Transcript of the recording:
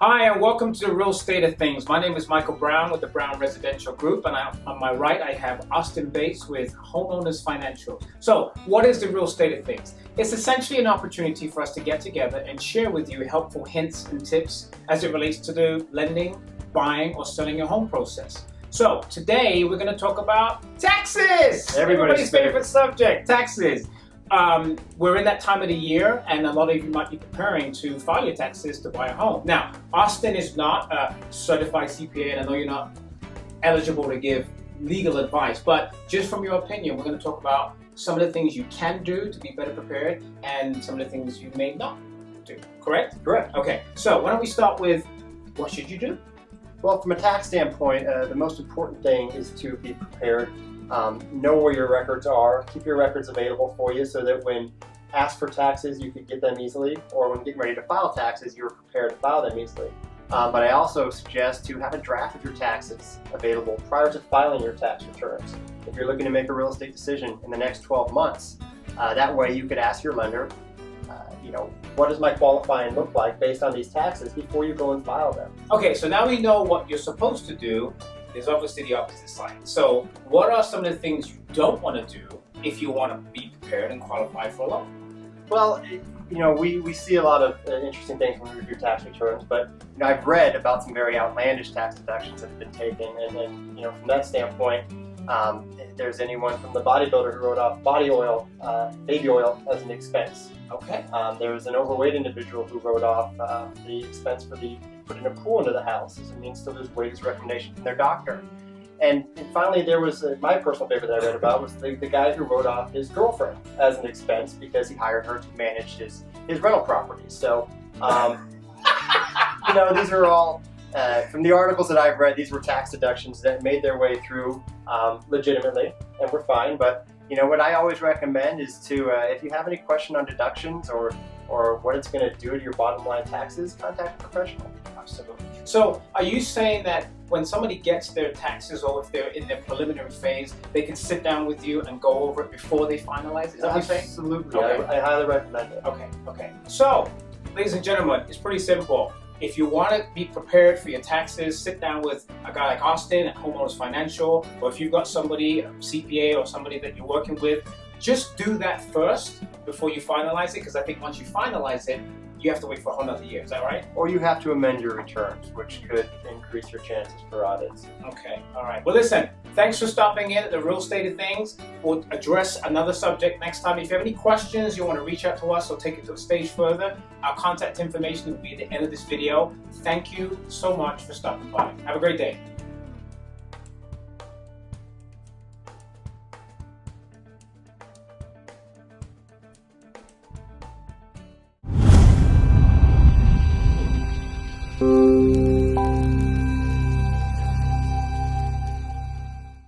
Hi, and welcome to the Real State of Things. My name is Michael Brown with the Brown Residential Group, and on my right I have Austin Bates with Homeowners Financial. So, what is the Real State of Things? It's essentially an opportunity for us to get together and share with you helpful hints and tips as it relates to the lending, buying, or selling your home process. So, today we're going to talk about taxes! Everybody's favorite subject, taxes. We're in that time of the year, and a lot of you might be preparing to file your taxes to buy a home. Now, Austin is not a certified CPA, and I know you're not eligible to give legal advice, but just from your opinion, we're going to talk about some of the things you can do to be better prepared and some of the things you may not do. Correct? Correct. Okay, so why don't we start with what should you do? Well, from a tax standpoint, the most important thing is to be prepared. Know where your records are. Keep your records available for you so that when asked for taxes, you can get them easily, or when getting ready to file taxes, you're prepared to file them easily. But I also suggest to have a draft of your taxes available prior to filing your tax returns. If you're looking to make a real estate decision in the next 12 months, that way you could ask your lender, what does my qualifying look like based on these taxes before you go and file them? Okay, so now we know what you're supposed to do. There's obviously the opposite side. So what are some of the things you don't want to do if you want to be prepared and qualify for a loan? Well, we see a lot of interesting things when we review tax returns, but I've read about some very outlandish tax deductions that have been taken, and from that standpoint, there's anyone from the bodybuilder who wrote off baby oil as an expense. Okay. There was an overweight individual who wrote off the expense for putting a pool into the house as a means to lose weight as a recommendation from their doctor. And finally, there was my personal favorite that I read about was the guy who wrote off his girlfriend as an expense because he hired her to manage his rental properties. So, these are all, from the articles that I've read, these were tax deductions that made their way through legitimately and were fine. But what I always recommend is to, if you have any question on deductions or what it's going to do to your bottom line taxes, contact a professional. Absolutely. So are you saying that when somebody gets their taxes, or if they're in their preliminary phase, they can sit down with you and go over it before they finalize it? Is that what you're saying? Absolutely. Okay. I highly recommend it. Okay. So, ladies and gentlemen, it's pretty simple. If you want to be prepared for your taxes, sit down with a guy like Austin at Homeowners Financial, or if you've got somebody, a CPA or somebody that you're working with, just do that first before you finalize it, because I think once you finalize it, you have to wait for a whole nother year. Is that right? Or you have to amend your returns, which could increase your chances for audits. Okay, all right. Well, listen, thanks for stopping in at the Real State of Things. We'll address another subject next time. If you have any questions, you want to reach out to us or take it to a stage further, our contact information will be at the end of this video. Thank you so much for stopping by. Have a great day.